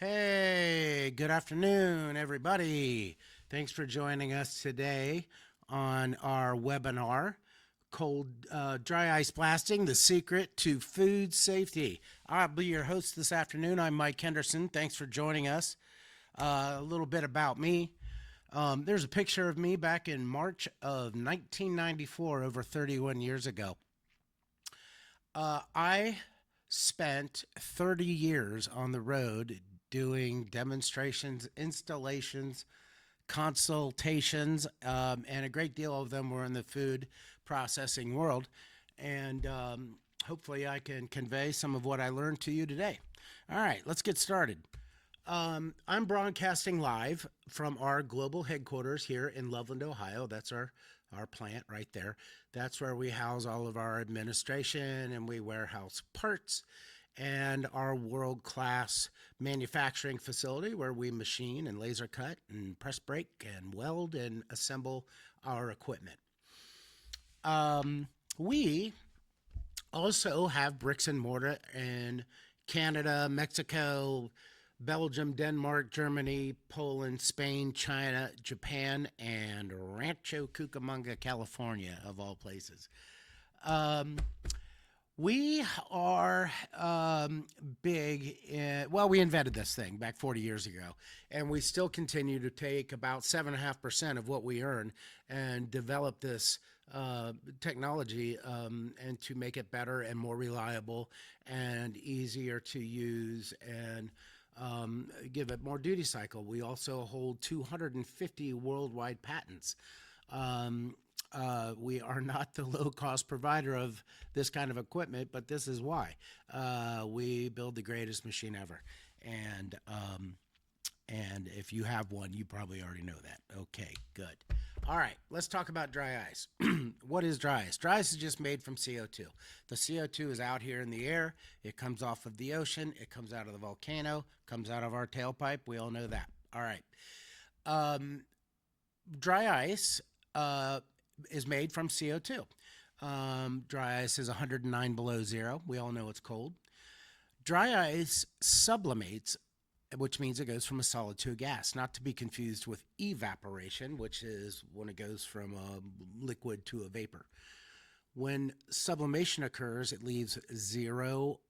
Hey, good afternoon, everybody. Thanks for joining us today on our webinar, Dry Ice Blasting, The Secret to Food Safety. I'll be your host this afternoon. I'm Mike Henderson. Thanks for joining us. A little bit about me. There's a picture of me back in March of 1994, over 31 years ago. I spent 30 years on the road doing demonstrations, installations, consultations, and a great deal of them were in the food processing world. And hopefully, I can convey some of what I learned to you today. All right, let's get started. I'm broadcasting live from our global headquarters here in Loveland, Ohio. That's our plant right there. That's where we house all of our administration and we warehouse parts, and our world-class manufacturing facility where we machine and laser cut and press brake and weld and assemble our equipment. We also have bricks and mortar in Canada, Mexico, Belgium, Denmark, Germany, Poland, Spain, China, Japan, and Rancho Cucamonga, California, of all places. We are big in, well, we invented this thing back 40 years ago, and we still continue to take about 7.5% of what we earn and develop this technology and to make it better and more reliable and easier to use and give it more duty cycle. We also hold 250 worldwide patents. We are not the low-cost provider of this kind of equipment, but this is why. We build the greatest machine ever. And if you have one, you probably already know that. Okay, good. All right, let's talk about dry ice. What is dry ice? Dry ice is just made from CO2. The CO2 is out here in the air. It comes off of the ocean. It comes out of the volcano, comes out of our tailpipe. We all know that. All right. Dry ice is made from CO2. Dry ice is 109 below zero. We all know it's cold. Dry ice sublimates, which means it goes from a solid to a gas, not to be confused with evaporation, which is when it goes from a liquid to a vapor. When sublimation occurs, it leaves zero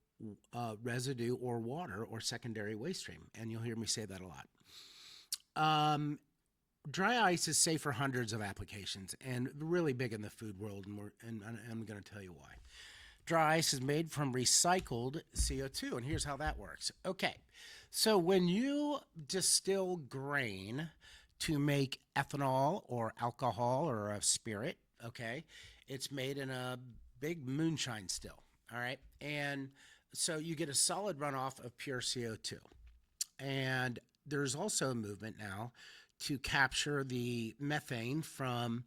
residue or water or secondary waste stream, and you'll hear me say that a lot. Dry ice is safe for hundreds of applications and really big in the food world, and I'm going to tell you why. Dry ice is made from recycled CO2, and here's how that works. Okay, so when you distill grain to make ethanol or alcohol or a spirit, okay, it's made in a big moonshine still, all right? And so you get a solid runoff of pure CO2. And there's also a movement now to capture the methane from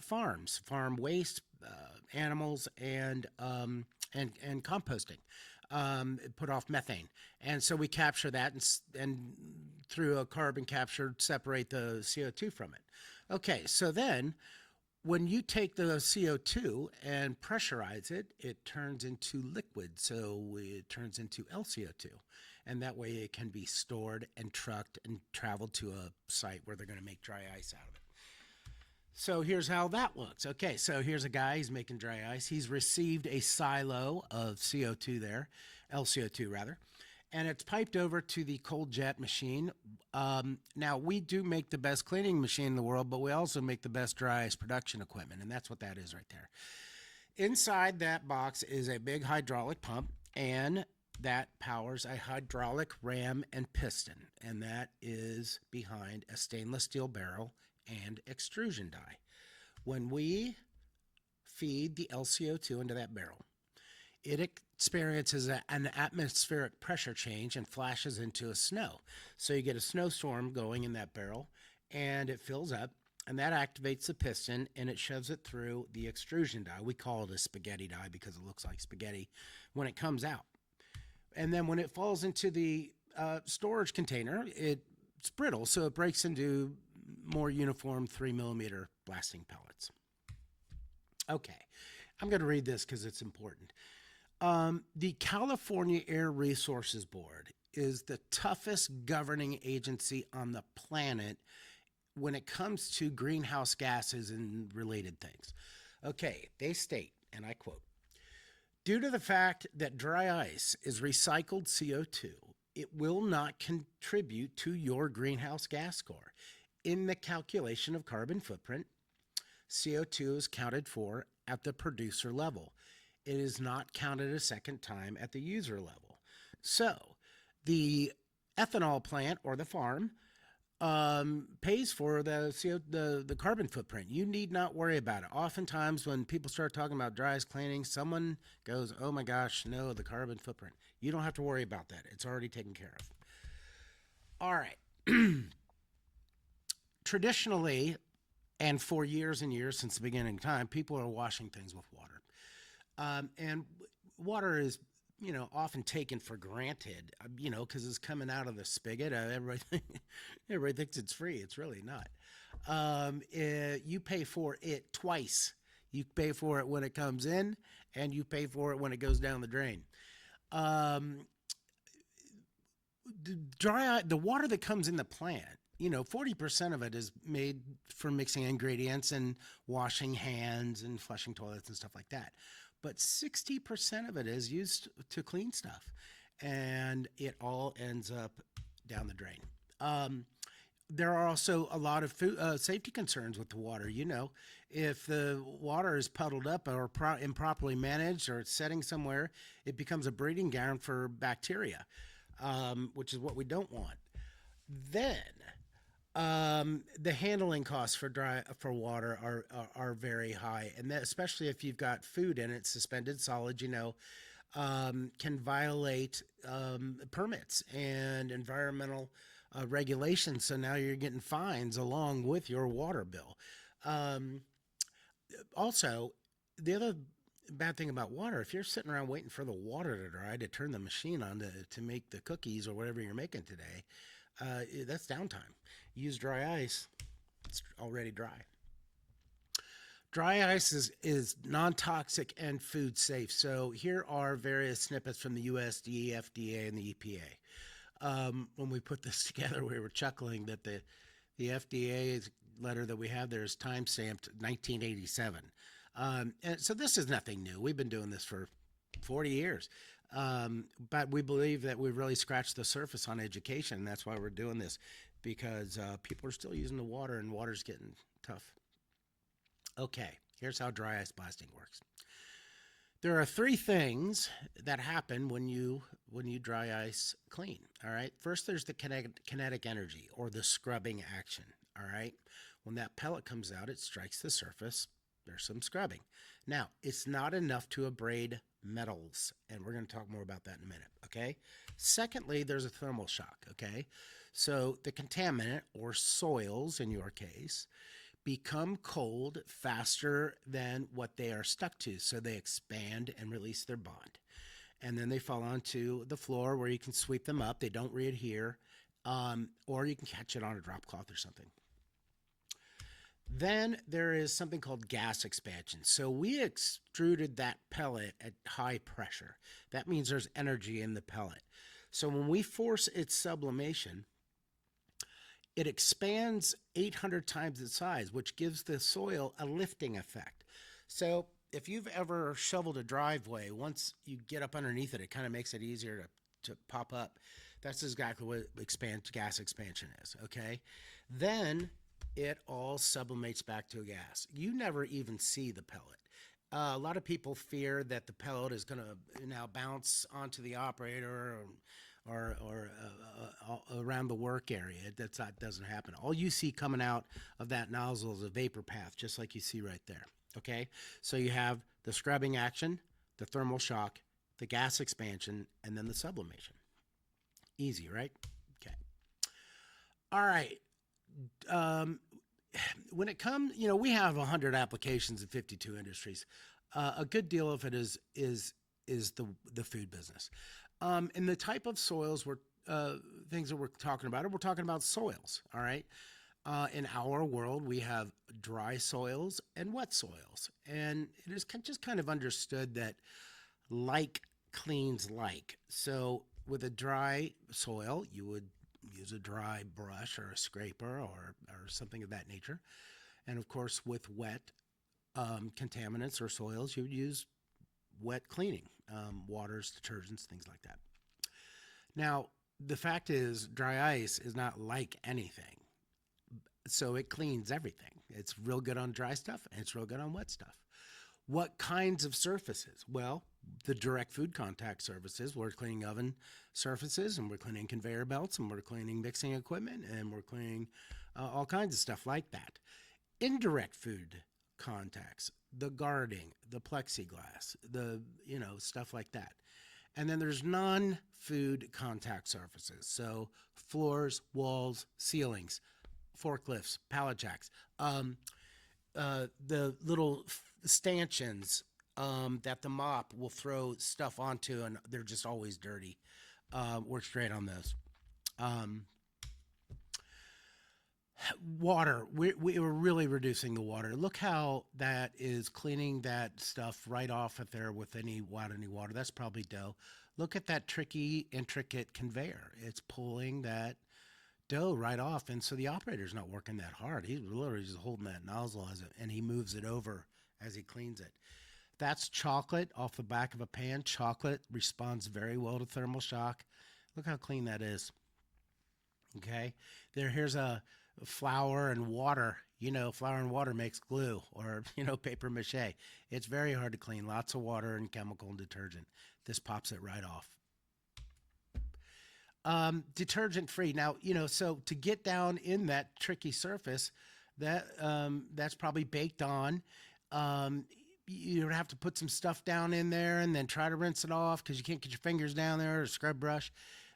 farms, farm waste, animals, and composting. Put off methane, and so we capture that and through a carbon capture separate the CO2 from it. Okay, so then when you take the CO2 and pressurize it, it turns into liquid, so it turns into LCO2. And that way it can be stored and trucked and traveled to a site where they're going to make dry ice out of it. So here's how that looks. Okay, so here's a guy, he's making dry ice. He's received a silo of CO2 there, LCO2 rather, and it's piped over to the cold jet machine. Now, we do make the best cleaning machine in the world, but we also make the best dry ice production equipment, and that's what that is right there. Inside that box is a big hydraulic pump, and that powers a hydraulic ram and piston, and that is behind a stainless steel barrel and extrusion die. When we feed the LCO2 into that barrel, it experiences an atmospheric pressure change and flashes into a snow. So you get a snowstorm going in that barrel, and it fills up, and that activates the piston, and it shoves it through the extrusion die. We call it a spaghetti die because it looks like spaghetti when it comes out. And then when it falls into the storage container, it's brittle, so it breaks into more uniform 3mm blasting pellets. Okay, I'm going to read this because it's important. The California Air Resources Board is the toughest governing agency on the planet when it comes to greenhouse gases and related things. Okay, they state, and I quote, due to the fact that dry ice is recycled CO2, it will not contribute to your greenhouse gas score. In the calculation of carbon footprint, CO2 is counted for at the producer level. It is not counted a second time at the user level. So, the ethanol plant or the farm pays for the carbon footprint. You need not worry about it. Oftentimes, when people start talking about dry ice cleaning, someone goes, "Oh my gosh, no, the carbon footprint." You don't have to worry about that. It's already taken care of. All right. Traditionally, and for years and years since the beginning of time, people are washing things with water, and water is often taken for granted, because it's coming out of the spigot. Everybody thinks it's free. It's really not. You pay for it twice. You pay for it when it comes in, and you pay for it when it goes down the drain. The water that comes in the plant, 40% of it is made for mixing ingredients and washing hands and flushing toilets and stuff like that. But 60% of it is used to clean stuff, and it all ends up down the drain. There are also a lot of safety concerns with the water. If the water is puddled up or improperly managed, or it's setting somewhere, it becomes a breeding ground for bacteria, which is what we don't want. Then the handling costs for water are very high, and that, especially if you've got food in it, suspended solids, can violate permits and environmental regulations. So now you're getting fines along with your water bill. Also, the other bad thing about water, if you're sitting around waiting for the water to dry to turn the machine on to make the cookies or whatever you're making today, that's downtime. Use dry ice, it's already dry. Dry ice is non-toxic and food safe. So here are various snippets from the USDA, FDA, and the EPA. When we put this together, we were chuckling that the FDA letter that we have there is time-stamped 1987. And so this is nothing new. We've been doing this for 40 years. But we believe that we've really scratched the surface on education. That's why we're doing this, because people are still using the water, and water's getting tough. Okay, here's how dry ice blasting works. There are three things that happen when you dry ice clean. All right. First, there's the kinetic energy, or the scrubbing action. All right. When that pellet comes out, it strikes the surface. There's some scrubbing. Now, it's not enough to abrade metals, and we're going to talk more about that in a minute. Okay. Secondly, there's a thermal shock. Okay. So the contaminant, or soils in your case, become cold faster than what they are stuck to. So they expand and release their bond. And then they fall onto the floor where you can sweep them up. They don't readhere, or you can catch it on a drop cloth or something. Then there is something called gas expansion. So we extruded that pellet at high pressure. That means there's energy in the pellet. So when we force its sublimation, it expands 800 times its size, which gives the soil a lifting effect. So if you've ever shoveled a driveway, once you get up underneath it, it kind of makes it easier to pop up. That's exactly what gas expansion is, okay? Then it all sublimates back to a gas. You never even see the pellet. A lot of people fear that the pellet is going to now bounce onto the operator or around the work area. That doesn't happen. All you see coming out of that nozzle is a vapor path, just like you see right there. Okay, so you have the scrubbing action, the thermal shock, the gas expansion, and then the sublimation. Easy, right? Okay. All right. When it comes, we have 100 applications in 52 industries. A good deal of it is the food business. And the type of soils things that we're talking about soils. All right. In our world, we have dry soils and wet soils, and it is just kind of understood that like cleans like. So with a dry soil, you would use a dry brush or a scraper or something of that nature. And of course, with wet contaminants or soils, you would use wet cleaning, waters, detergents, things like that. Now, the fact is, dry ice is not like anything. So it cleans everything. It's real good on dry stuff and it's real good on wet stuff. What kinds of surfaces? Well, the direct food contact surfaces. We're cleaning oven surfaces and we're cleaning conveyor belts and we're cleaning mixing equipment and we're cleaning all kinds of stuff like that. Indirect food contacts, the guarding, the plexiglass, the, stuff like that. And then there's non-food contact surfaces. So floors, walls, ceilings, forklifts, pallet jacks, the little stanchions that the mop will throw stuff onto, and they're just always dirty. Works great on those. Um, Water, we're really reducing the water. Look how that is cleaning that stuff right off of there with any water. That's probably dough. Look at that tricky, intricate conveyor. It's pulling that dough right off. And so the operator's not working that hard. He's literally just holding that nozzle as it, and he moves it over as he cleans it. That's chocolate off the back of a pan. Chocolate responds very well to thermal shock. Look how clean that is. Okay. Here's a flour and water. Flour and water makes glue or, paper mache. It's very hard to clean. Lots of water and chemical and detergent. This pops it right off. Detergent free. Now, so to get down in that tricky surface, that's probably baked on. You have to put some stuff down in there and then try to rinse it off because you can't get your fingers down there or scrub brush.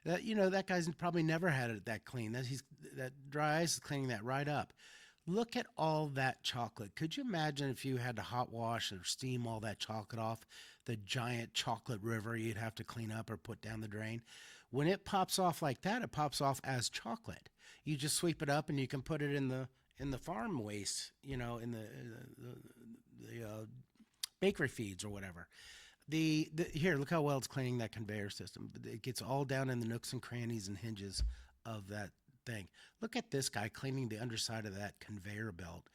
That guy's probably never had it that clean. That dry ice is cleaning that right up. Look at all that chocolate. Could you imagine if you had to hot wash or steam all that chocolate off, the giant chocolate river you'd have to clean up or put down the drain? When it pops off like that, it pops off as chocolate. You just sweep it up and you can put it in the farm waste, in the bakery feeds or whatever. Here, look how well it's cleaning that conveyor system. It gets all down in the nooks and crannies and hinges of that thing. Look at this guy cleaning the underside of that conveyor belt.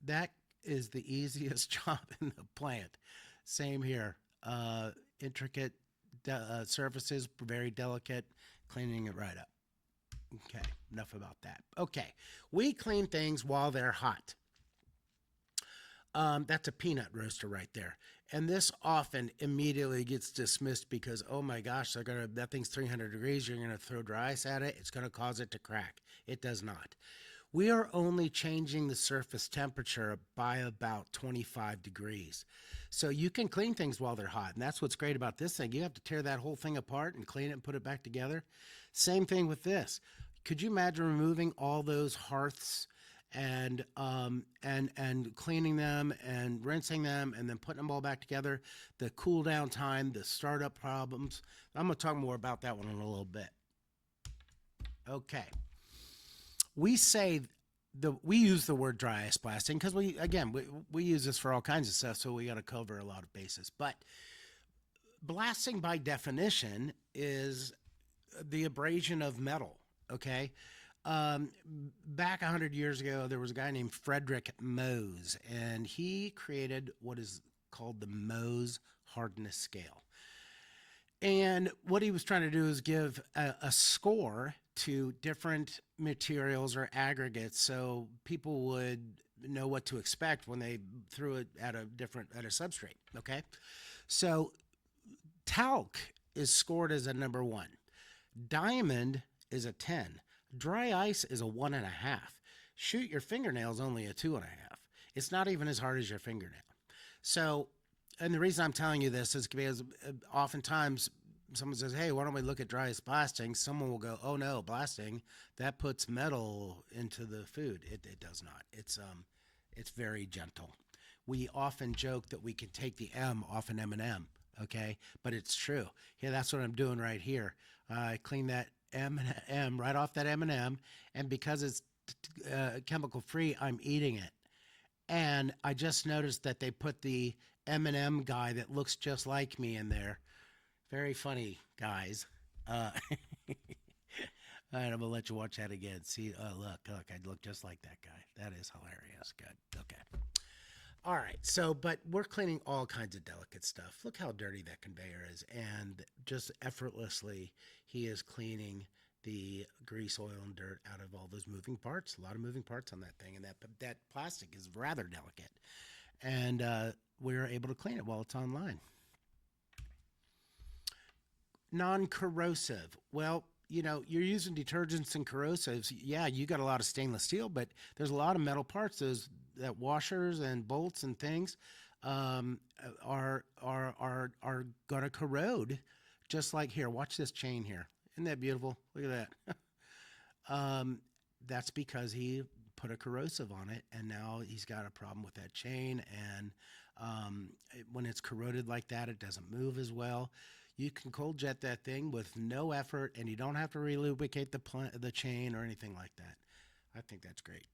That is the easiest job in the plant. Same here. Intricate surfaces, very delicate, cleaning it right up. Okay, enough about that. Okay, we clean things while they're hot. That's a peanut roaster right there. And this often immediately gets dismissed because, oh my gosh, that thing's 300 degrees. You're going to throw dry ice at it. It's going to cause it to crack. It does not. We are only changing the surface temperature by about 25 degrees. So you can clean things while they're hot. And that's what's great about this thing. You have to tear that whole thing apart and clean it and put it back together. Same thing with this. Could you imagine removing all those hearths and cleaning them and rinsing them and then putting them all back together? The cool down time, the startup problems. I'm going to talk more about that one in a little bit. Okay. We use the word dry ice blasting because we use this for all kinds of stuff, so we got to cover a lot of bases. But blasting by definition is the abrasion of metal. Okay. Back 100 years ago, there was a guy named Frederick Mohs, and he created what is called the Mohs hardness scale. And what he was trying to do is give a score to different materials or aggregates so people would know what to expect when they threw it at a substrate. Okay. So talc is scored as a number 1. Diamond is a 10. Dry ice is a 1.5. Shoot your fingernails only a 2.5. It's not even as hard as your fingernail. So, and the reason I'm telling you this is because oftentimes someone says, hey, why don't we look at dry ice blasting? Someone will go, oh no, blasting, that puts metal into the food. It does not. It's very gentle. We often joke that we can take the M off an M&M, okay? But it's true. Yeah, that's what I'm doing right here. I clean that M right off that M&M, and because it's chemical free, I'm eating it. And I just noticed that they put the M&M guy that looks just like me in there. Very funny, guys. Uh, all right, I'm gonna let you watch that again. See, look, I look just like that guy. That is hilarious. Good. Okay. All right. So, but we're cleaning all kinds of delicate stuff. Look how dirty that conveyor is, and just effortlessly, he is cleaning the grease, oil, and dirt out of all those moving parts. A lot of moving parts on that thing, and that plastic is rather delicate. And we were able to clean it while it's online. Non-corrosive. Well, you're using detergents and corrosives. Yeah, you got a lot of stainless steel, but there's a lot of metal parts. Those that washers and bolts and things are gonna corrode. Just like here, watch this chain here. Isn't that beautiful? Look at that. um, that's because he put a corrosive on it, and now he's got a problem with that chain. And when it's corroded like that, it doesn't move as well. You can cold jet that thing with no effort, and you don't have to relubricate the chain or anything like that. I think that's great.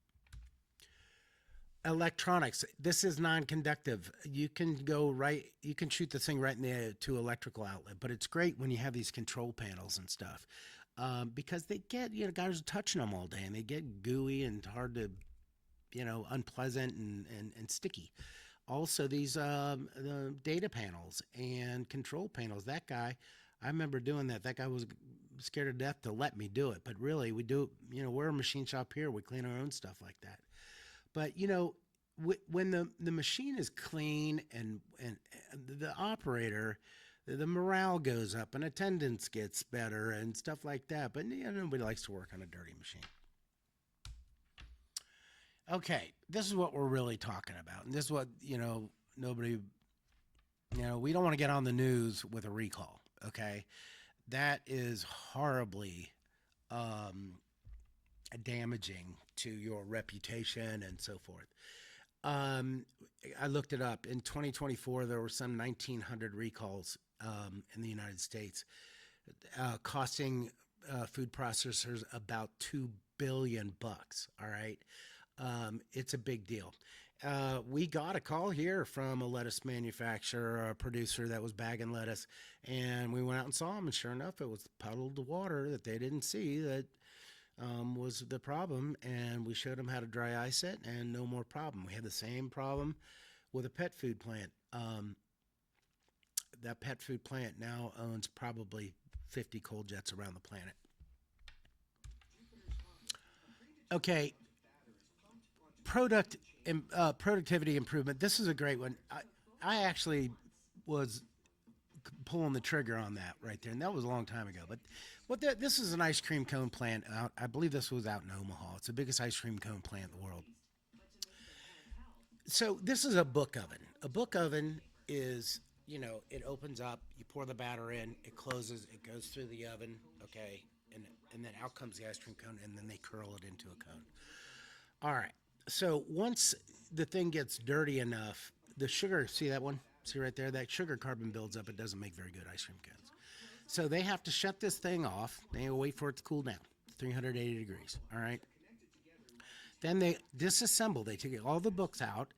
Electronics. This is non-conductive. You can go right. You can shoot this thing right in the to electrical outlet, but it's great when you have these control panels and stuff, because they get guys are touching them all day, and they get gooey and hard to unpleasant and sticky. Also, these the data panels and control panels. That guy, I remember doing that. That guy was scared to death to let me do it, but really, we do. We're a machine shop here. We clean our own stuff like that. But when the machine is clean and the operator, the morale goes up and attendance gets better and stuff like that. But nobody likes to work on a dirty machine. Okay, this is what we're really talking about, and this is what nobody. We don't want to get on the news with a recall. Okay, that is horribly um, damaging to your reputation and so forth. Um, I looked it up. In 2024, there were some 1,900 recalls in the United States, costing food processors about $2 billion. All right, it's a big deal. We got a call here from a lettuce manufacturer, a producer that was bagging lettuce, and we went out and saw them. And sure enough, it was puddled water that they didn't see that was the problem, and we showed them how to dry ice it, and no more problem. We had the same problem with a pet food plant. That pet food plant now owns probably 50 cold jets around the planet. Okay, productivity improvement. This is a great one. I actually was pulling the trigger on that right there, and that was a long time ago. But this is an ice cream cone plant out. I believe this was out in Omaha. It's the biggest ice cream cone plant in the world. So this is a book oven. A book oven is it opens up, you pour the batter in, it closes, it goes through the oven, okay, and then out comes the ice cream cone, and then they curl it into a cone. All right. So once the thing gets dirty enough, the sugar, see that one? See right there? That sugar carbon builds up. It doesn't make very good ice cream cones. So they have to shut this thing off. They wait for it to cool down, 380 degrees. All right. Then they disassemble. They take all the books out,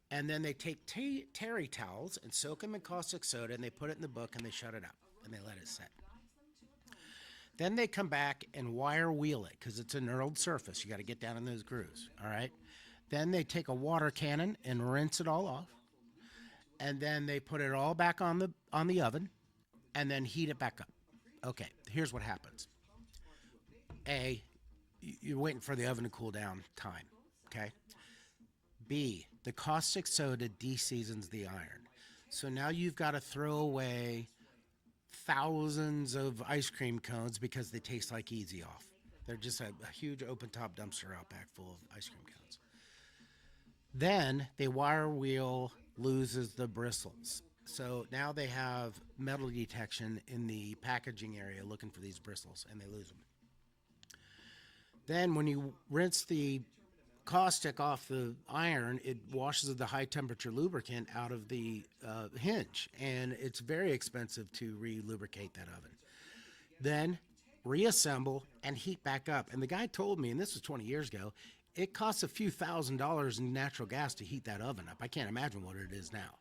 and then they take terry towels and soak them in caustic soda, and they put it in the book, and they shut it up, and they let it set. Then they come back and wire wheel it because it's a knurled surface. You got to get down in those grooves. All right. Then they take a water cannon and rinse it all off, and then they put it all back on the oven, and then heat it back up. Okay. Here's what happens. A, you're waiting for the oven to cool down. Time. Okay. B, the caustic soda deseasons the iron. So now you've got to throw away thousands of ice cream cones because they taste like Easy Off. They're just a huge open top dumpster out back full of ice cream cones. Then the wire wheel loses the bristles. So now they have metal detection in the packaging area looking for these bristles, and they lose them. Then when you rinse the caustic off the iron, it washes the high temperature lubricant out of the hinge, and it's very expensive to re-lubricate that oven. Then reassemble and heat back up. And the guy told me, and this was 20 years ago, it costs a few $1,000s in natural gas to heat that oven up. I can't imagine what it is now.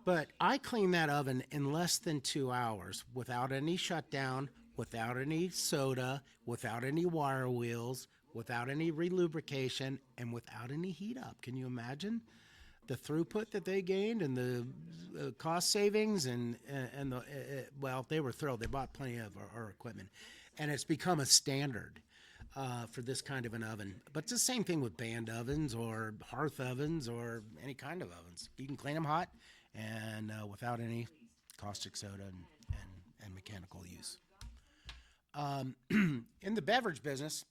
But I clean that oven in less than 2 hours without any shutdown, without any soda, without any wire wheels, without any relubrication, and without any heat up. Can you imagine the throughput that they gained and the cost savings and the well, they were thrilled. They bought plenty of our equipment, and it's become a standard for this kind of an oven. But it's the same thing with band ovens or hearth ovens or any kind of ovens. You can clean them hot and without any caustic soda and mechanical use. In the beverage business,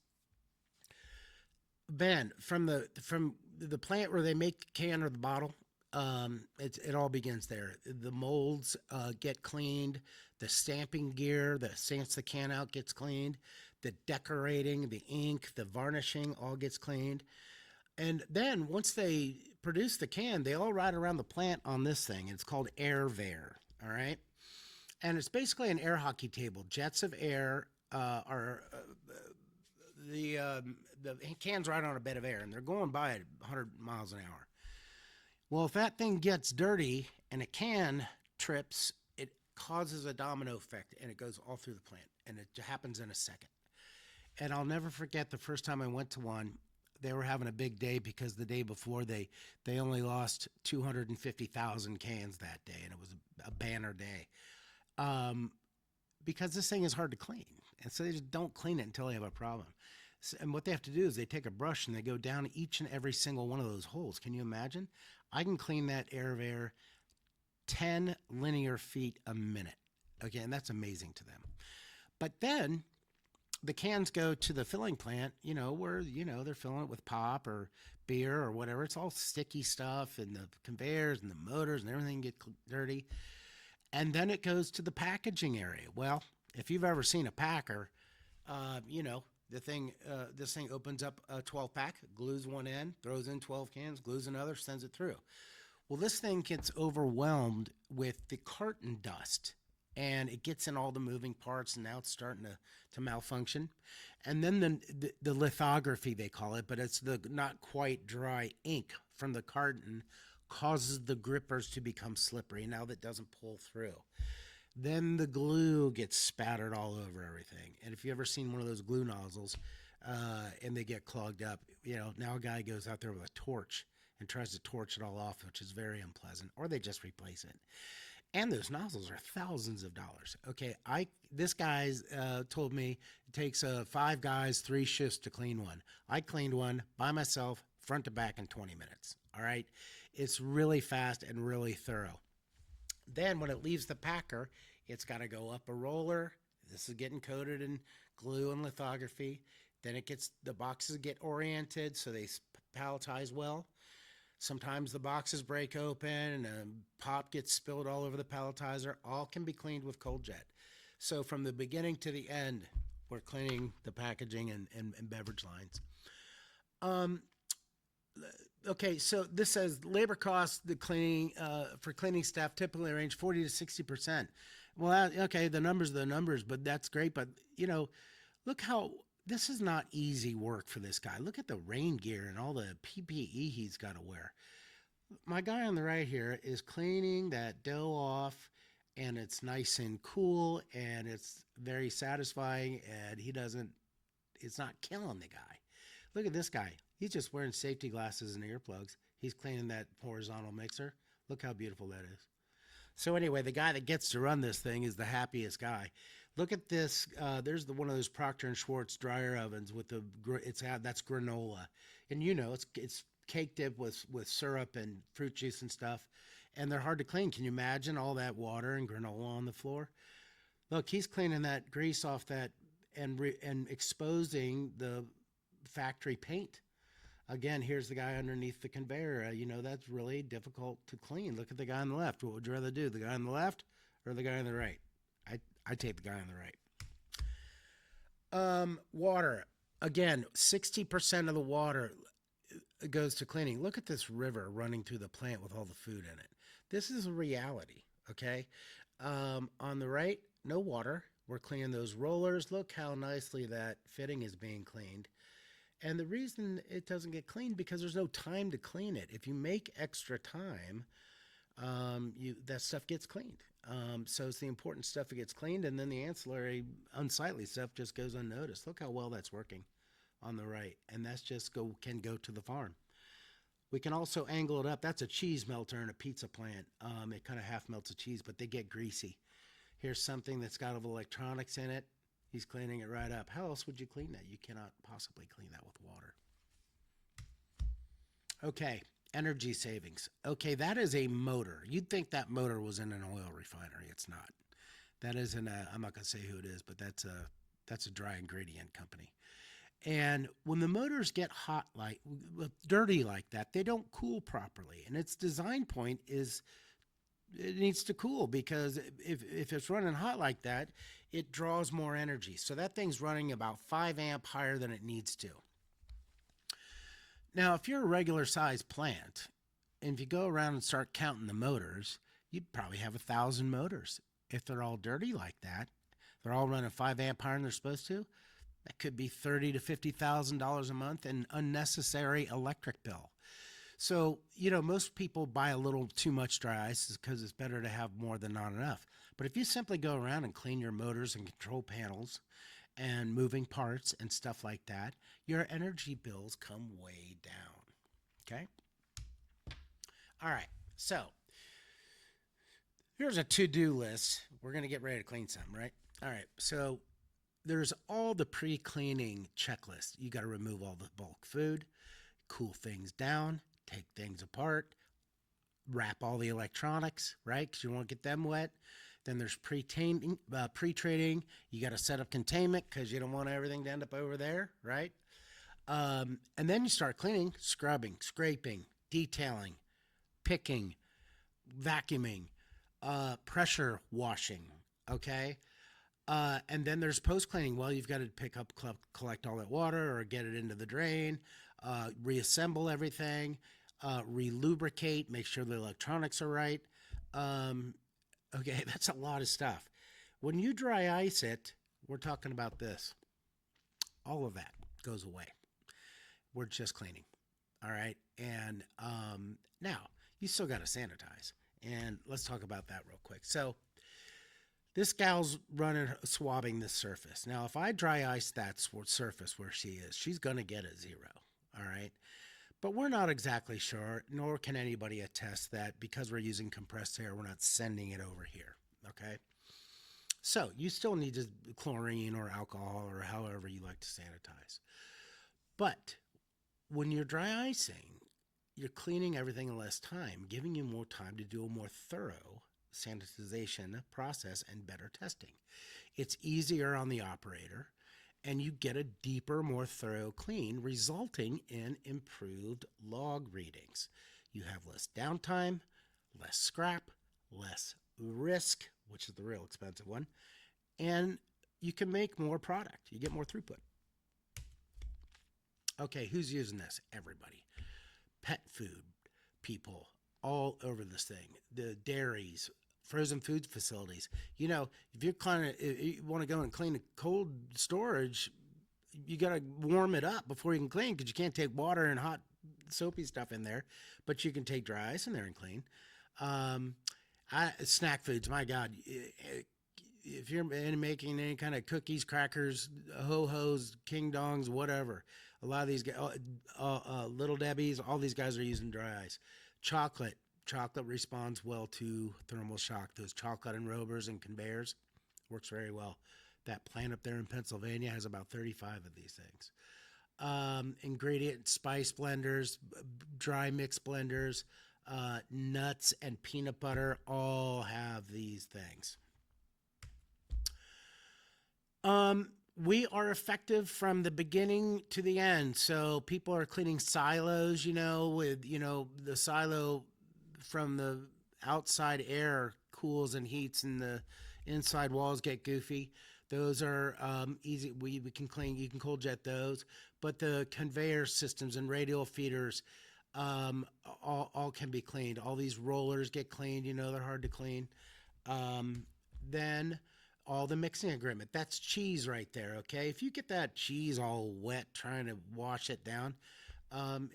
Ben, from the plant where they make the can or the bottle, it all begins there. The molds get cleaned, the stamping gear that stamps the can out gets cleaned, the decorating, the ink, the varnishing all gets cleaned. And then once they produce the can, they all ride around the plant on this thing. It's called air all right? And it's basically an air hockey table. Jets of air are the cans ride on a bed of air, and they're going by at 100 miles an hour. Well, if that thing gets dirty and a can trips, it causes a domino effect, and it goes all through the plant, and it happens in a second. And I'll never forget the first time I went to one. They were having a big day because the day before they only lost 250,000 cans that day, and it was a banner day. Because this thing is hard to clean, and so they just don't clean it until they have a problem. And what they have to do is they take a brush and they go down each and every single one of those holes. Can you imagine? I can clean that air 10 linear feet a minute. Okay, and that's amazing to them. But then the cans go to the filling plant, where, they're filling it with pop or beer or whatever. It's all sticky stuff, and the conveyors and the motors and everything get dirty. And then it goes to the packaging area. Well, if you've ever seen a packer, this thing opens up a 12-pack, glues one end, throws in 12 cans, glues another, sends it through. Well, this thing gets overwhelmed with the carton dust, and it gets in all the moving parts, and now it's starting to malfunction. And then the lithography, they call it, but it's the not quite dry ink from the carton causes the grippers to become slippery. Now that doesn't pull through. Then the glue gets spattered all over everything. And if you ever seen one of those glue nozzles and they get clogged up, now a guy goes out there with a torch and tries to torch it all off, which is very unpleasant, or they just replace it. And those nozzles are thousands of dollars. Okay, this guy's told me it takes 5 guys, 3 shifts to clean one. I cleaned one by myself, front to back, in 20 minutes. All right, it's really fast and really thorough. Then when it leaves the packer, it's got to go up a roller. This is getting coated in glue and lithography. Then the boxes get oriented so they palletize well. Sometimes the boxes break open and pop gets spilled all over the palletizer. All can be cleaned with cold jet. So from the beginning to the end, we're cleaning the packaging and beverage lines. Okay, so this says labor costs for cleaning staff typically range 40 to 60%. Well, okay, the numbers are the numbers, but that's great. But look how this is not easy work for this guy. Look at the rain gear and all the PPE he's got to wear. My guy on the right here is cleaning that dough off, and it's nice and cool, and it's very satisfying, and it's not killing the guy. Look at this guy. He's just wearing safety glasses and earplugs. He's cleaning that horizontal mixer. Look how beautiful that is. So anyway, the guy that gets to run this thing is the happiest guy. Look at this. There's one of those Procter and Schwartz dryer ovens with that's granola, and it's cake dipped with syrup and fruit juice and stuff, and they're hard to clean. Can you imagine all that water and granola on the floor? Look, he's cleaning that grease off that and exposing the factory paint. Again, here's the guy underneath the conveyor. That's really difficult to clean. Look at the guy on the left. What would you rather do, the guy on the left or the guy on the right? I take the guy on the right. Water. Again, 60% of the water goes to cleaning. Look at this river running through the plant with all the food in it. This is a reality, okay? On the right, no water. We're cleaning those rollers. Look how nicely that fitting is being cleaned. And the reason it doesn't get cleaned because there's no time to clean it. If you make extra time, that stuff gets cleaned. So it's the important stuff that gets cleaned, and then the ancillary, unsightly stuff just goes unnoticed. Look how well that's working on the right, and that's just can go to the farm. We can also angle it up. That's a cheese melter in a pizza plant. It kind of half melts a cheese, but they get greasy. Here's something that's got electronics in it. He's cleaning it right up. How else would you clean that? You cannot possibly clean that with water. Okay, energy savings. Okay, that is a motor. You'd think that motor was in an oil refinery. It's not. That isn't a, I'm not going to say who it is, but that's a dry ingredient company. And when the motors get hot, like dirty like that, they don't cool properly. And its design point is it needs to cool, because if it's running hot like that, it draws more energy. So that thing's running about 5 amp higher than it needs to. Now, if you're a regular size plant, and if you go around and start counting the motors, you'd probably have 1,000 motors. If they're all dirty like that, they're all running 5 amp higher than they're supposed to, that could be $30,000 to $50,000 a month in unnecessary electric bill. So, most people buy a little too much dry ice because it's better to have more than not enough. But if you simply go around and clean your motors and control panels and moving parts and stuff like that, your energy bills come way down. Okay? All right. So, here's a to-do list. We're going to get ready to clean some, right? All right. So, there's all the pre-cleaning checklist. You got to remove all the bulk food, cool things down, take things apart, wrap all the electronics, right? Because you won't get them wet. Then there's pre-trading. You got to set up containment because you don't want everything to end up over there, right? And then you start cleaning, scrubbing, scraping, detailing, picking, vacuuming, pressure washing, okay? And then there's post-cleaning. Well, you've got to pick up, collect all that water or get it into the drain, reassemble everything, relubricate, make sure the electronics are right. Okay, that's a lot of stuff. When you dry ice it, we're talking about this. All of that goes away. We're just cleaning. All right. And now you still got to sanitize. And let's talk about that real quick. So this gal's swabbing this surface. Now, if I dry ice that surface where she is, she's going to get a 0. All right. But we're not exactly sure, nor can anybody attest that because we're using compressed air, we're not sending it over here. Okay. So you still need chlorine or alcohol or however you like to sanitize. But when you're dry icing, you're cleaning everything in less time, giving you more time to do a more thorough sanitization process and better testing. It's easier on the operator, and you get a deeper, more thorough clean, resulting in improved log readings. You have less downtime, less scrap, less risk, which is the real expensive one, and you can make more product. You get more throughput. Okay, who's using this? Everybody. Pet food people all over this thing. The dairies, frozen food facilities. If you want to go and clean a cold storage, you got to warm it up before you can clean, because you can't take water and hot soapy stuff in there, but you can take dry ice in there and clean. Snack foods, my God. If you're making any kind of cookies, crackers, ho-hos, king dongs, whatever, a lot of these guys, Little Debbie's, all these guys are using dry ice. Chocolate responds well to thermal shock. Those chocolate enrobers and conveyors works very well. That plant up there in Pennsylvania has about 35 of these things. Ingredient spice blenders, dry mix blenders, nuts and peanut butter all have these things. We are effective from the beginning to the end. So people are cleaning silos, with, the silo from the outside air cools and heats and the inside walls get goofy. Those are easy. We can clean. You can cold jet those. But the conveyor systems and radial feeders all can be cleaned. All these rollers get cleaned. They're hard to clean. Then all the mixing agreement. That's cheese right there, okay? If you get that cheese all wet trying to wash it down,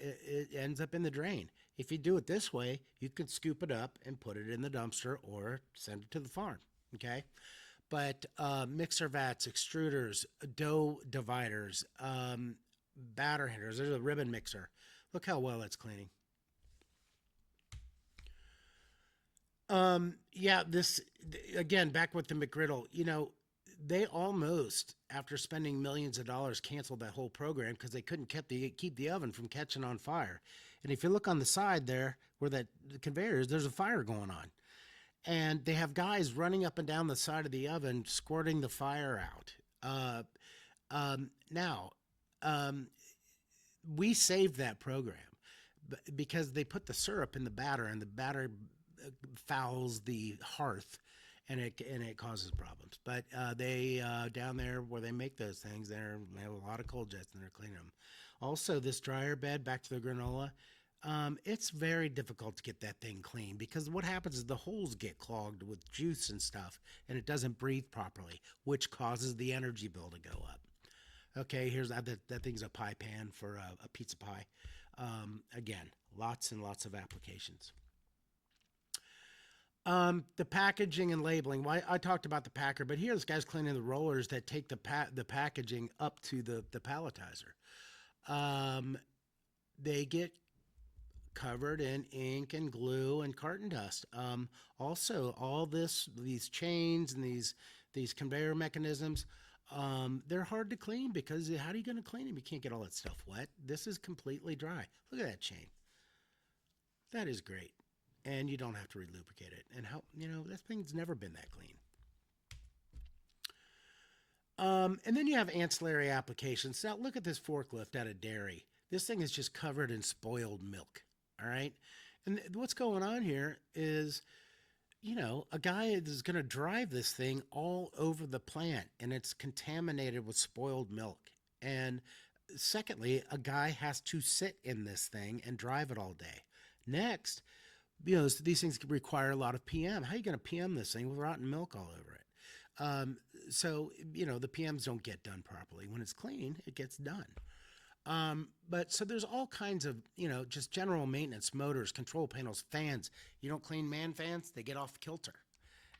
it ends up in the drain. If you do it this way, you could scoop it up and put it in the dumpster or send it to the farm. Okay. But mixer vats, extruders, dough dividers, batter hitters, there's a ribbon mixer. Look how well it's cleaning. Yeah, this again, back with the McGriddle, they almost, after spending millions of dollars, canceled that whole program because they couldn't keep the oven from catching on fire. And if you look on the side there where that the conveyor is, there's a fire going on. And they have guys running up and down the side of the oven, squirting the fire out. Now, we saved that program because they put the syrup in the batter, and the batter fouls the hearth, and it causes problems. But they down there where they make those things, they have a lot of cold jets, and they're cleaning them. Also, this dryer bed, back to the granola, it's very difficult to get that thing clean because what happens is the holes get clogged with juice and stuff, and it doesn't breathe properly, which causes the energy bill to go up. Okay, here's that thing's a pie pan for a pizza pie. Again, lots and lots of applications. The packaging and labeling. Well, I talked about the packer, but here this guy's cleaning the rollers that take the packaging up to the palletizer. They get covered in ink and glue and carton dust. Also, all these chains and these conveyor mechanisms, they're hard to clean because how are you going to clean them? You can't get all that stuff wet. This is completely dry. Look at that chain. That is great. And you don't have to relubricate it. And that thing's never been that clean. And then you have ancillary applications. Now look at this forklift out of dairy. This thing is just covered in spoiled milk. All right. And what's going on here is, a guy is going to drive this thing all over the plant, and it's contaminated with spoiled milk. And secondly, a guy has to sit in this thing and drive it all day. Next, these things require a lot of PM. How are you going to PM this thing with rotten milk all over it? So the PMs don't get done properly. When it's clean, it gets done. But so there's all kinds of, just general maintenance, motors, control panels, fans. You don't clean man fans, they get off kilter.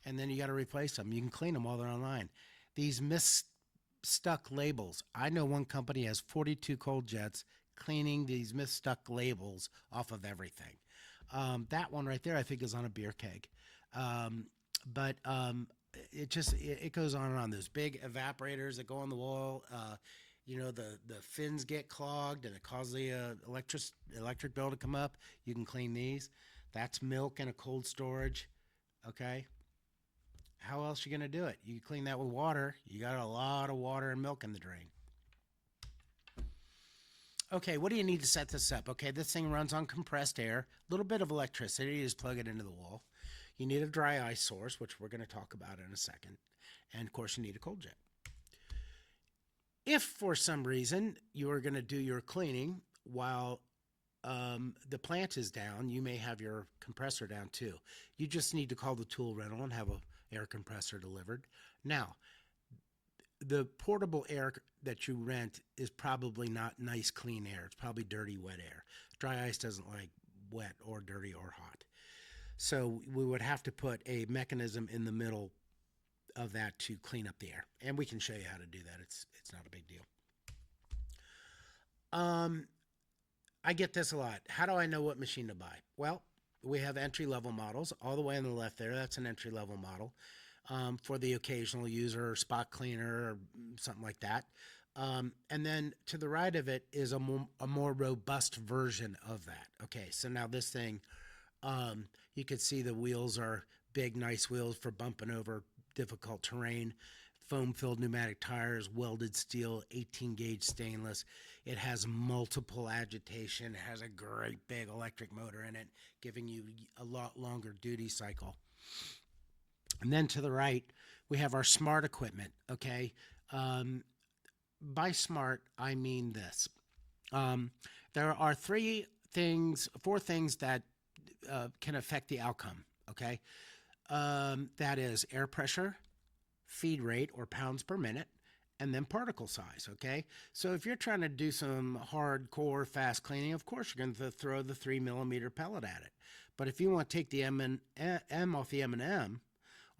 And then you got to replace them. You can clean them while they're online. These misstuck labels. I know one company has 42 cold jets cleaning these misstuck labels off of everything. That one right there, I think, is on a beer keg. But it goes on and on. Those big evaporators that go on the wall, the fins get clogged and it causes the electric bill to come up. You can clean these. That's milk in a cold storage. Okay. How else are you going to do it? You clean that with water. You got a lot of water and milk in the drain. Okay, what do you need to set this up? Okay, this thing runs on compressed air, a little bit of electricity, you just plug it into the wall. You need a dry ice source, which we're going to talk about in a second. And of course, you need a cold jet. If for some reason you are going to do your cleaning while the plant is down, you may have your compressor down too. You just need to call the tool rental and have an air compressor delivered. Now, the portable air that you rent is probably not nice, clean air. It's probably dirty, wet air. Dry ice doesn't like wet or dirty or hot. So we would have to put a mechanism in the middle of that to clean up the air. And we can show you how to do that. It's not a big deal. I get this a lot. How do I know what machine to buy? Well, we have entry-level models. All the way on the left there, that's an entry-level model. For the occasional user, spot cleaner, or something like that. And then to the right of it is a more robust version of that. Okay, so now this thing, you can see the wheels are big, nice wheels for bumping over difficult terrain, foam-filled pneumatic tires, welded steel, 18-gauge stainless. It has multiple agitation. It has a great big electric motor in it, giving you a lot longer duty cycle. And then to the right, we have our smart equipment, okay? By smart, I mean this. There are four things that can affect the outcome, okay? That is air pressure, feed rate, or pounds per minute, and then particle size, okay? So if you're trying to do some hardcore fast cleaning, of course you're going to throw the 3 millimeter pellet at it. But if you want to take the M off the M&M,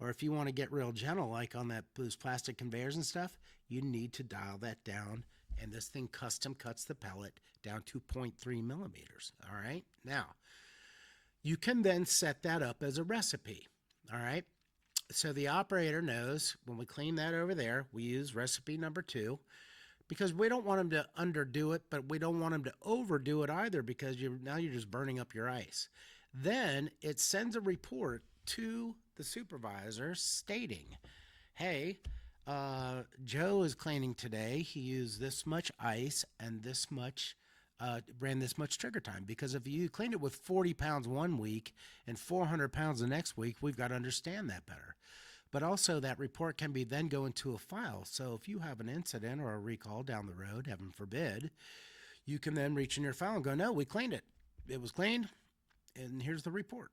or if you want to get real gentle, like on those plastic conveyors and stuff, you need to dial that down. And this thing custom cuts the pellet down to 0.3 millimeters. All right. Now, you can then set that up as a recipe. All right. So the operator knows when we clean that over there, we use recipe number 2, because we don't want them to underdo it, but we don't want them to overdo it either, because now you're just burning up your ice. Then it sends a report to the supervisor stating, hey, Joe is cleaning today. He used this much ice and this much, ran this much trigger time. Because if you clean it with 40 pounds one week and 400 pounds the next week, we've got to understand that better. But also that report can be then go into a file. So if you have an incident or a recall down the road, heaven forbid, you can then reach in your file and go, no, we cleaned it. It was cleaned, and here's the report.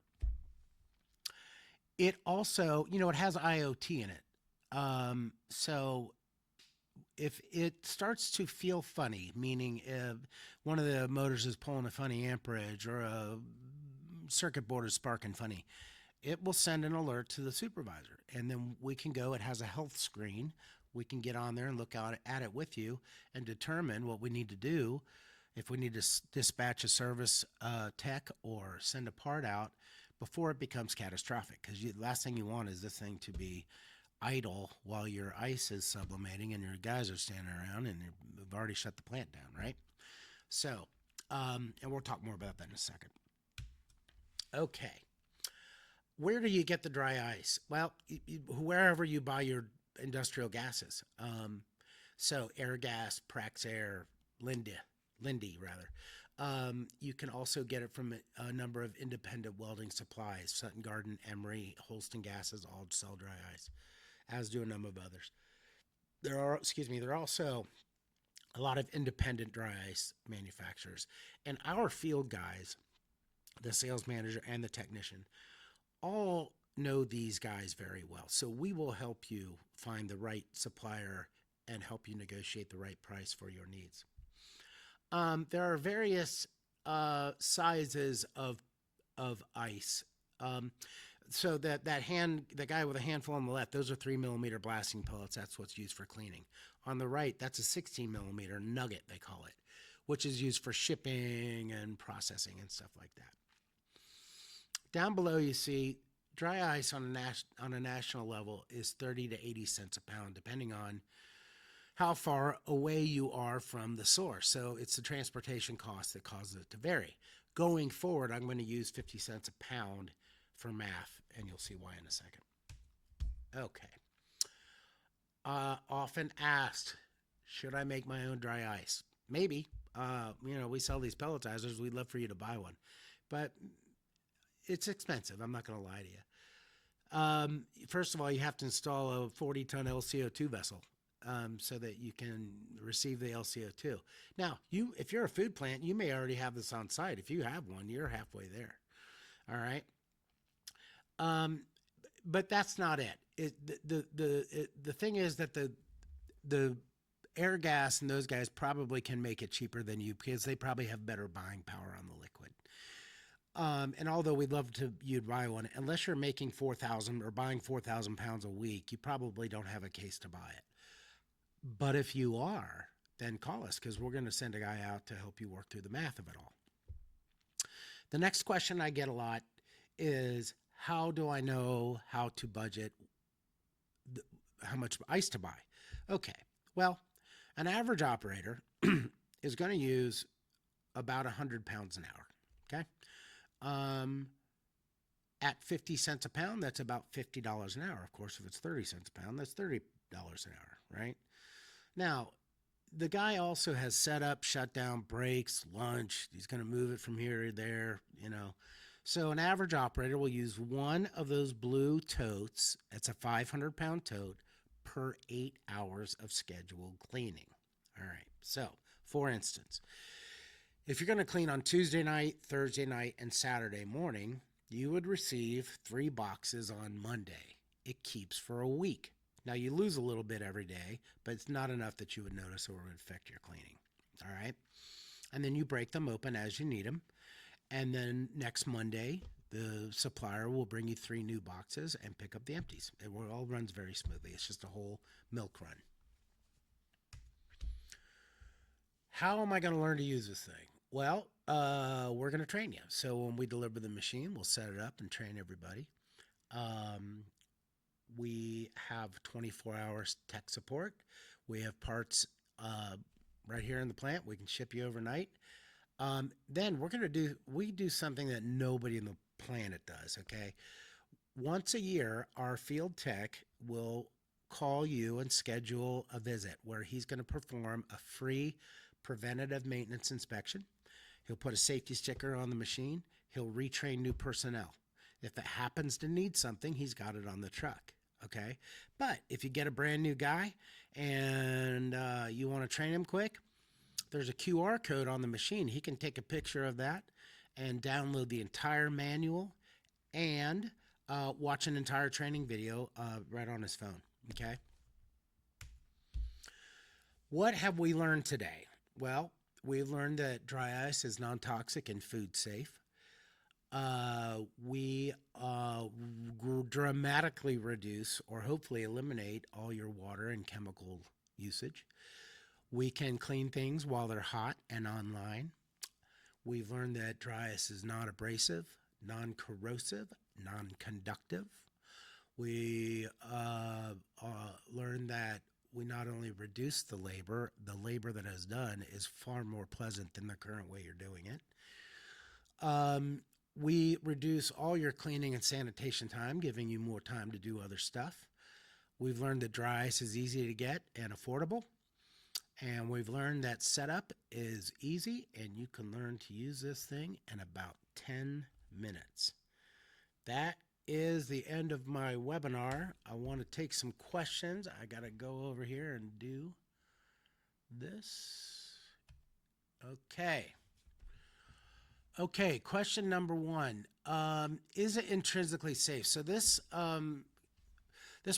It also, it has IoT in it. So if it starts to feel funny, meaning if one of the motors is pulling a funny amperage or a circuit board is sparking funny, it will send an alert to the supervisor. And then we can go, it has a health screen. We can get on there and look at it with you and determine what we need to do. If we need to dispatch a service tech or send a part out before it becomes catastrophic. Because the last thing you want is this thing to be idle while your ice is sublimating and your guys are standing around and you've already shut the plant down, right? So, and we'll talk more about that in a second. Okay. Where do you get the dry ice? Well, wherever you buy your industrial gases. So Airgas, Praxair, Linde rather. You can also get it from a number of independent welding supplies. Sutton Garden, Emery, Holston Gases all sell dry ice, as do a number of others. There are also a lot of independent dry ice manufacturers. And our field guys, the sales manager and the technician, all know these guys very well. So we will help you find the right supplier and help you negotiate the right price for your needs. There are various sizes of ice. So the guy with a handful on the left, those are 3 millimeter blasting pellets. That's what's used for cleaning. On the right, that's a 16 millimeter nugget, they call it, which is used for shipping and processing and stuff like that. Down below, you see dry ice on a national level is 30 to 80 cents a pound, depending on how far away you are from the source. So it's the transportation cost that causes it to vary. Going forward, I'm going to use 50 cents a pound for math, and you'll see why in a second. Okay. Often asked, should I make my own dry ice? Maybe. We sell these pelletizers. We'd love for you to buy one. But it's expensive. I'm not going to lie to you. First of all, you have to install a 40-ton LCO2 vessel so that you can receive the LCO2. Now, if you're a food plant, you may already have this on site. If you have one, you're halfway there. All right. But that's not it. The thing is that the Airgas and those guys probably can make it cheaper than you because they probably have better buying power on the liquid. And although we'd love you'd buy one, unless you're making 4,000 or buying 4,000 pounds a week, you probably don't have a case to buy it. But if you are, then call us because we're going to send a guy out to help you work through the math of it all. The next question I get a lot is, how do I know how to budget how much ice to buy? Okay, well, an average operator is going to use about 100 pounds an hour, okay? At 50 cents a pound, that's about $50 an hour. Of course, if it's 30 cents a pound, that's $30 an hour, right? Now, the guy also has set up, shut down, breaks, lunch. He's going to move it from here to there, So an average operator will use one of those blue totes, it's a 500-pound tote, per 8 hours of scheduled cleaning. All right, so for instance, if you're going to clean on Tuesday night, Thursday night, and Saturday morning, you would receive 3 boxes on Monday. It keeps for a week. Now you lose a little bit every day, but it's not enough that you would notice or would affect your cleaning. All right. And then you break them open as you need them. And then next Monday, the supplier will bring you 3 new boxes and pick up the empties. It all runs very smoothly. It's just a whole milk run. How am I going to learn to use this thing? Well, we're going to train you. So when we deliver the machine, we'll set it up and train everybody. We have 24 hours tech support. We have parts right here in the plant. We can ship you overnight. Then we do something that nobody in the planet does, okay? Once a year, our field tech will call you and schedule a visit where he's going to perform a free preventative maintenance inspection. He'll put a safety sticker on the machine. He'll retrain new personnel. If it happens to need something, he's got it on the truck, okay? But if you get a brand new guy and you want to train him quick, there's a QR code on the machine. He can take a picture of that and download the entire manual and watch an entire training video right on his phone, okay? What have we learned today? Well, we've learned that dry ice is non-toxic and food safe. We dramatically reduce or hopefully eliminate all your water and chemical usage. We can clean things while they're hot and online. We've learned that dry ice is not abrasive, non-corrosive, non-conductive. We learned that we not only reduce the labor that is done is far more pleasant than the current way you're doing it. We reduce all your cleaning and sanitation time, giving you more time to do other stuff. We've learned that dry ice is easy to get and affordable. And we've learned that setup is easy and you can learn to use this thing in about 10 minutes. That is the end of my webinar. I want to take some questions. I got to go over here and do this. Okay, question number 1. Is it intrinsically safe? So this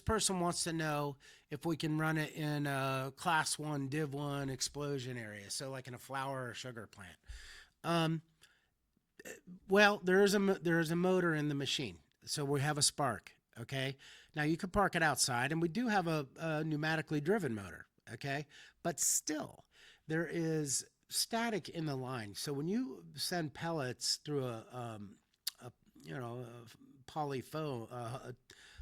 person wants to know if we can run it in a class 1, div 1 explosion area, so like in a flour or sugar plant. Well, there is a motor in the machine, so we have a spark, okay? Now, you could park it outside, and we do have a pneumatically driven motor, okay? But still, there is static in the line. So when you send pellets through a polyfoam,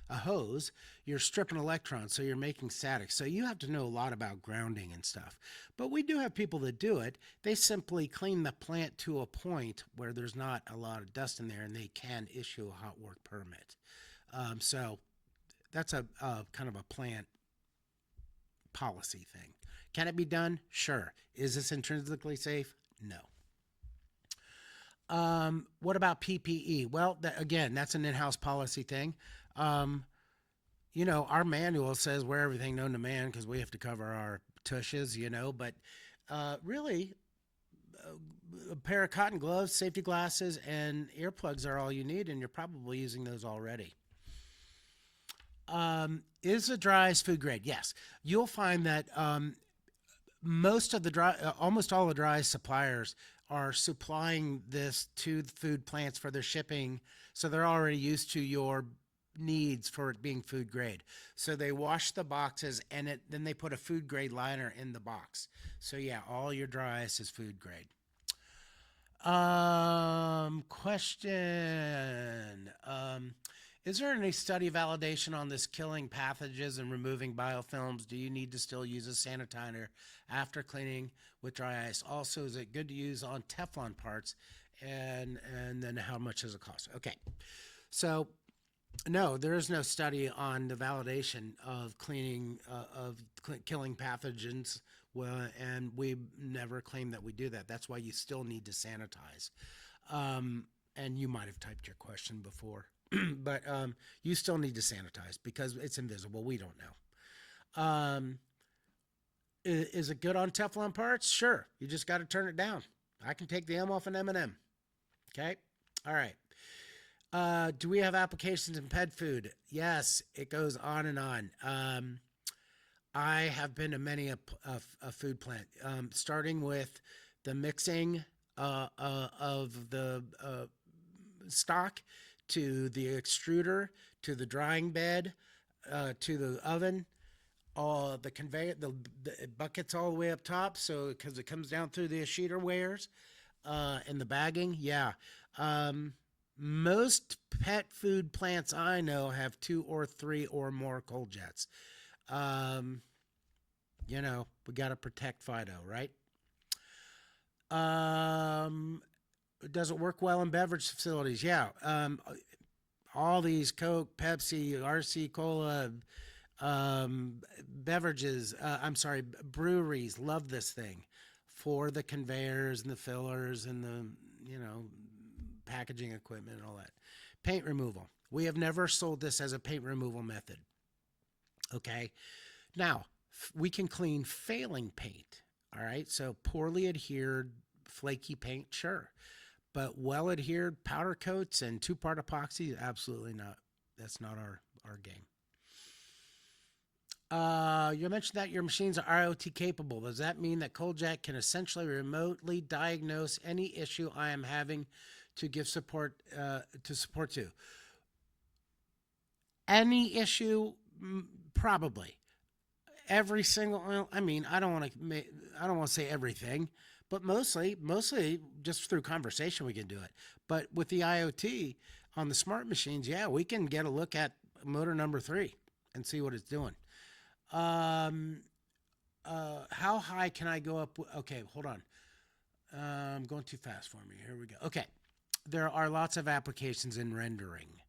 a hose, you're stripping electrons, so you're making static. So you have to know a lot about grounding and stuff. But we do have people that do it. They simply clean the plant to a point where there's not a lot of dust in there, and they can issue a hot work permit. So that's a kind of a plant policy thing. Can it be done? Sure. Is this intrinsically safe? No. What about PPE? Well, again, that's an in-house policy thing. Our manual says wear everything known to man because we have to cover our tushes, but really, a pair of cotton gloves, safety glasses, and earplugs are all you need, and you're probably using those already. Is the dry ice food grade? Yes. You'll find that almost all the dry ice suppliers are supplying this to the food plants for their shipping, so they're already used to your needs for it being food grade. So they wash the boxes and then they put a food grade liner in the box. So yeah, all your dry ice is food grade. Question. Is there any study validation on this killing pathogens and removing biofilms? Do you need to still use a sanitizer after cleaning with dry ice? Also, is it good to use on Teflon parts? And then how much does it cost? Okay. So no, there is no study on the validation of cleaning, killing pathogens. Well, and we never claim that we do that. That's why you still need to sanitize. And you might have typed your question before. But you still need to sanitize because it's invisible. We don't know. Is it good on Teflon parts? Sure. You just got to turn it down. I can take the M off an M&M. Okay? All right. Do we have applications in pet food? Yes, it goes on and on. I have been to many a food plant, starting with the mixing of the stock to the extruder to the drying bed to the oven. The conveyor, the buckets all the way up top, so because it comes down through the sheeter wares and the bagging. Yeah, um, most pet food plants I know have two or three or more cold jets. Um, we got to protect Fido, right? Um, does it work well in beverage facilities? Yeah. All these Coke, Pepsi, RC Cola, beverages, I'm sorry, breweries love this thing for the conveyors and the fillers and the, you know, packaging equipment and all that. Paint removal. We have never sold this as a paint removal method. Okay. Now, we can clean failing paint. All right. So poorly adhered, flaky paint, sure. But well adhered powder coats and two-part epoxy, absolutely not. That's not our game. You mentioned that your machines are IoT capable. Does that mean that ColdJack can essentially remotely diagnose any issue I am having to give support to? Any issue, probably. Every single. Well, I mean, I don't want to say everything, but mostly just through conversation we can do it. But with the IoT on the smart machines, yeah, we can get a look at motor number 3 and see what it's doing. Um, how high can I go up? Okay, hold on. I'm going too fast for me. Here we go. Okay, there are lots of applications in rendering.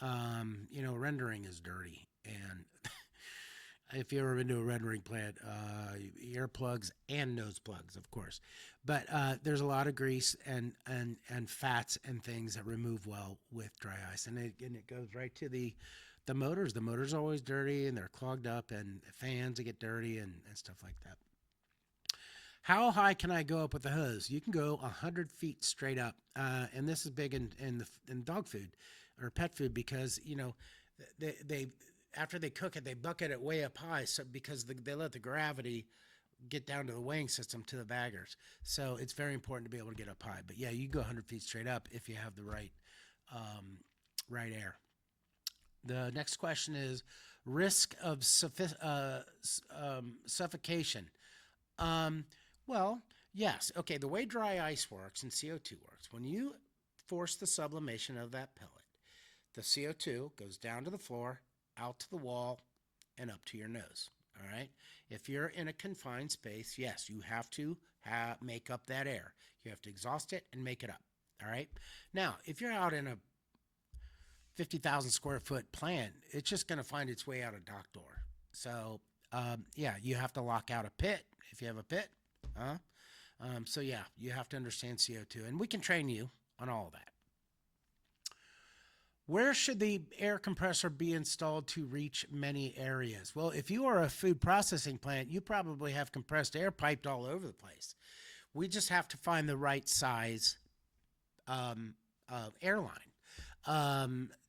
Rendering is dirty, and if you've ever been to a rendering plant, earplugs and nose plugs, of course. But there's a lot of grease and fats and things that remove well with dry ice, and it goes right to the motors. The motors are always dirty and they're clogged up, and fans that get dirty and stuff like that. How high can I go up with the hose? You can go 100 feet straight up, and this is big in dog food or pet food because they after they cook it, they bucket it way up high, so because they let the gravity get down to the weighing system to the baggers. So it's very important to be able to get up high. But yeah, you can go 100 feet straight up if you have the right air. The next question is risk of suffocation. Um, well, yes. Okay, the way dry ice works and CO2 works, when you force the sublimation of that pellet, the CO2 goes down to the floor, out to the wall, and up to your nose. All right. If you're in a confined space, yes, you have to make up that air. You have to exhaust it and make it up. All right. Now, if you're out in a 50,000 square foot plant, it's just going to find its way out a dock door. So, yeah, you have to lock out a pit if you have a pit. So, yeah, you have to understand CO2, and we can train you on all of that. Where should the air compressor be installed to reach many areas? Well, if you are a food processing plant, you probably have compressed air piped all over the place. We just have to find the right size airline.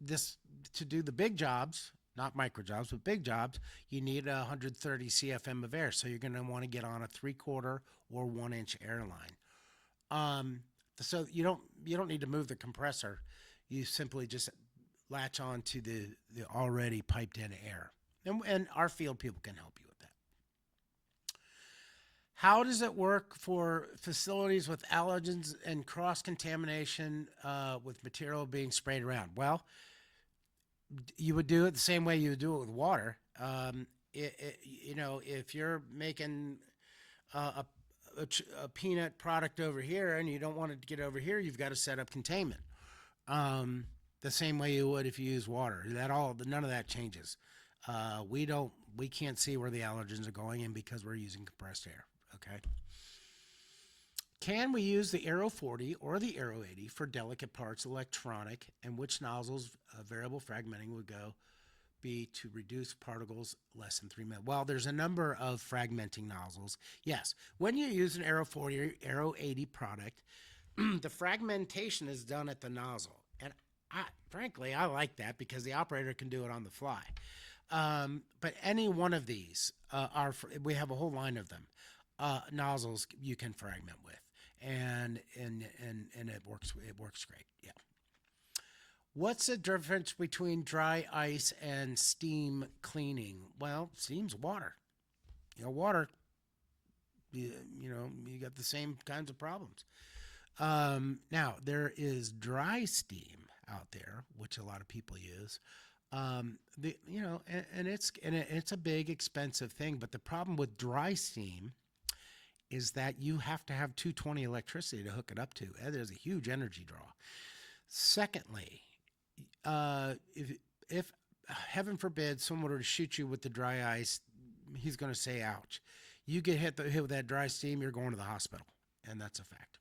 This to do the big jobs, not micro jobs, but big jobs, you need 130 CFM of air. So you're going to want to get on a 3/4 or 1 inch airline. So you don't need to move the compressor. You simply just latch on to the already piped in air. And our field people can help you with that. How does it work for facilities with allergens and cross-contamination with material being sprayed around? Well, you would do it the same way you would do it with water. If you're making a peanut product over here and you don't want it to get over here, you've got to set up containment. The same way you would if you use water. None of that changes. We can't see where the allergens are going in because we're using compressed air. Okay. Can we use the Aero 40 or the Aero 80 for delicate parts, electronic, and which nozzles variable fragmenting would be to reduce particles less than 3 minutes? Well, there's a number of fragmenting nozzles. Yes, when you use an Aero 40 or Aero 80 product, the fragmentation is done at the nozzle. And Frankly, I like that because the operator can do it on the fly. But any one of these we have a whole line of them. Nozzles you can fragment with, and it works. It works great. Yeah. What's the difference between dry ice and steam cleaning? Well, steam's water. Water. You got the same kinds of problems. Now there is dry steam out there, which a lot of people use. It's a big expensive thing. But the problem with dry steam is that you have to have 220 electricity to hook it up to. There's a huge energy draw. Secondly, if heaven forbid someone were to shoot you with the dry ice, he's going to say ouch. You get hit with that dry steam, you're going to the hospital, and that's a fact.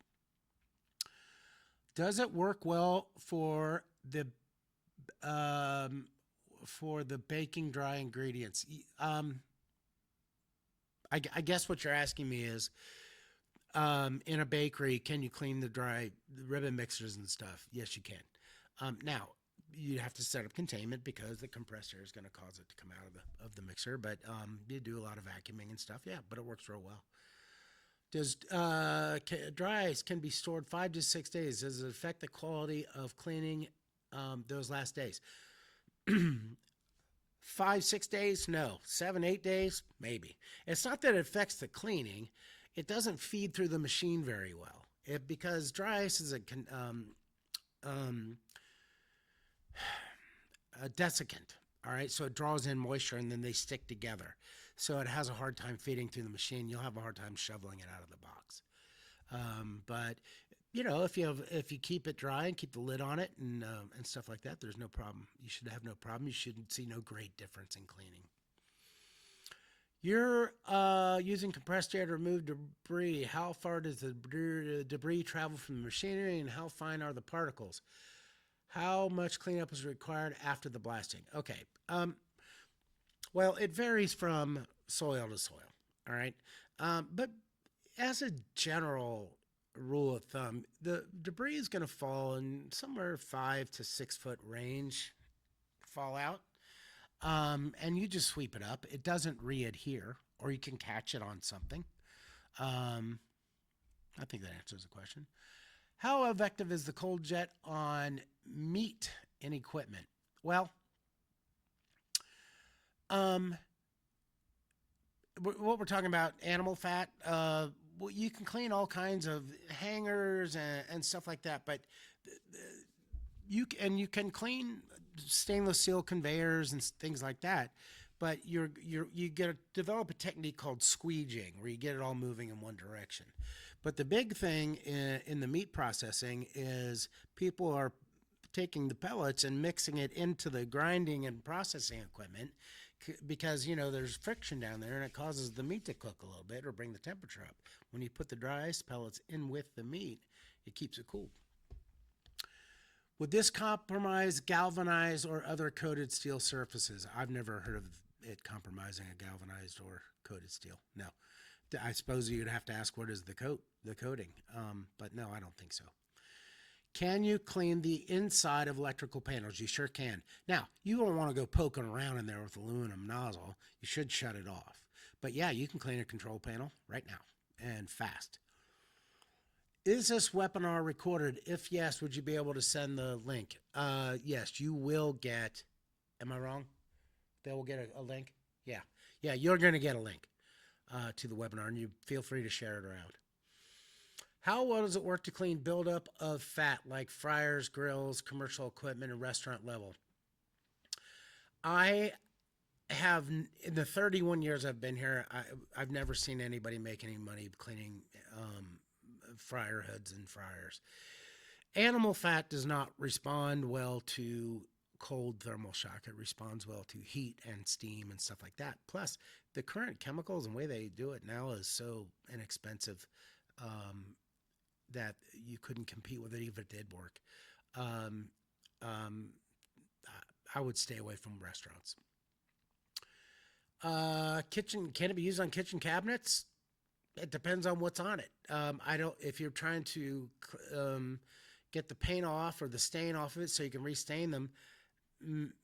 Does it work well for the baking dry ingredients? I guess what you're asking me is, in a bakery, can you clean the ribbon mixers and stuff? Yes, you can. Now, you have to set up containment because the compressed air is going to cause it to come out of the mixer. But you do a lot of vacuuming and stuff. Yeah, but it works real well. Does dry ice can be stored 5 to 6 days? Does it affect the quality of cleaning those last days? 5, 6 days? No. 7, 8 days? Maybe. It's not that it affects the cleaning. It doesn't feed through the machine very well. Because dry ice is a desiccant. All right, so it draws in moisture and then they stick together. So it has a hard time feeding through the machine. You'll have a hard time shoveling it out of the box. But if you keep it dry and keep the lid on it and stuff like that, there's no problem. You should have no problem. You should see no great difference in cleaning. You're using compressed air to remove debris. How far does the debris travel from the machinery, and how fine are the particles? How much cleanup is required after the blasting? Okay. Well, it varies from soil to soil. All right. But as a general rule of thumb, the debris is going to fall in somewhere 5 to 6 foot range, fall out. And you just sweep it up. It doesn't re-adhere, or you can catch it on something. I think that answers the question. How effective is the cold jet on meat and equipment? Well, what we're talking about, animal fat, you can clean all kinds of hangers and stuff like that, but you can clean stainless steel conveyors and things like that, but you get to develop a technique called squeegeing, where you get it all moving in one direction. But the big thing in the meat processing is people are taking the pellets and mixing it into the grinding and processing equipment because, there's friction down there and it causes the meat to cook a little bit or bring the temperature up. When you put the dry ice pellets in with the meat, it keeps it cool. Would this compromise galvanized or other coated steel surfaces? I've never heard of it compromising a galvanized or coated steel. No. I suppose you'd have to ask what is the coating. But no, I don't think so. Can you clean the inside of electrical panels? You sure can. Now, you don't want to go poking around in there with aluminum nozzle. You should shut it off. But yeah, you can clean a control panel right now and fast. Is this webinar recorded? If yes, would you be able to send the link? Yes, you will get, am I wrong? They will get a link? Yeah. Yeah, you're going to get a link to the webinar, and you feel free to share it around. How well does it work to clean buildup of fat like fryers, grills, commercial equipment, and restaurant level? I have, in the 31 years I've been here, I've never seen anybody make any money cleaning fryer hoods and fryers. Animal fat does not respond well to cold thermal shock. It responds well to heat and steam and stuff like that. Plus, the current chemicals and the way they do it now is so inexpensive that you couldn't compete with it even if it did work. I would stay away from restaurants. Can it be used on kitchen cabinets? It depends on what's on it. If you're trying to, get the paint off or the stain off of it so you can restain them.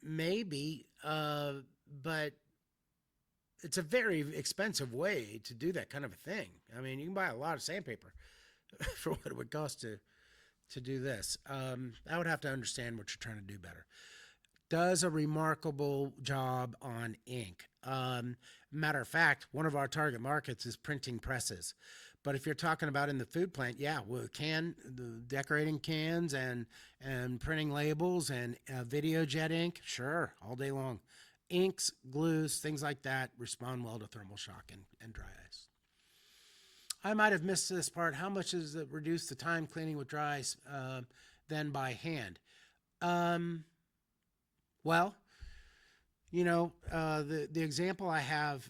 Maybe, but it's a very expensive way to do that kind of a thing. I mean, you can buy a lot of sandpaper for what it would cost to do this. I would have to understand what you're trying to do better. Does a remarkable job on ink. Matter of fact, one of our target markets is printing presses. But if you're talking about in the food plant, yeah, the decorating cans and printing labels and video jet ink, sure, all day long. Inks, glues, things like that respond well to thermal shock and dry ice. I might have missed this part. How much does it reduce the time cleaning with dry ice than by hand? Well, the example I have,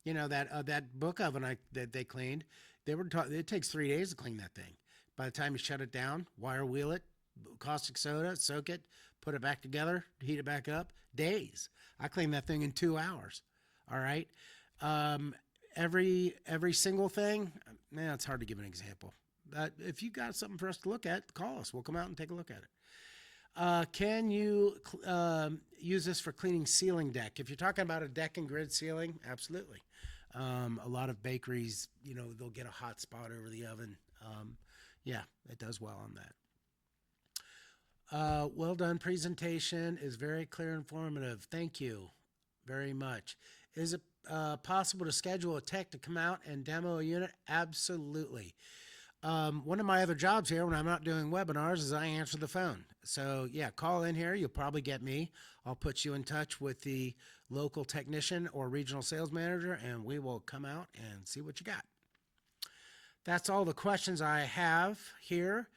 that book oven that they cleaned, it takes 3 days to clean that thing. By the time you shut it down, wire wheel it, caustic soda, soak it, put it back together, heat it back up, days. I cleaned that thing in 2 hours. All right. Every single thing, man, it's hard to give an example. But if you got something for us to look at, call us. We'll come out and take a look at it. Can you use this for cleaning ceiling deck? If you're talking about a deck and grid ceiling, absolutely. A lot of bakeries, they'll get a hot spot over the oven. Yeah, it does well on that. Well done presentation is very clear and informative. Thank you very much. Is it possible to schedule a tech to come out and demo a unit? Absolutely. One of my other jobs here when I'm not doing webinars is I answer the phone. So yeah, call in here. You'll probably get me. I'll put you in touch with the local technician or regional sales manager, and we will come out and see what you got. That's all the questions I have here.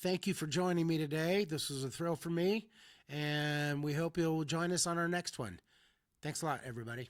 Thank you for joining me today. This was a thrill for me, and we hope you'll join us on our next one. Thanks a lot, everybody.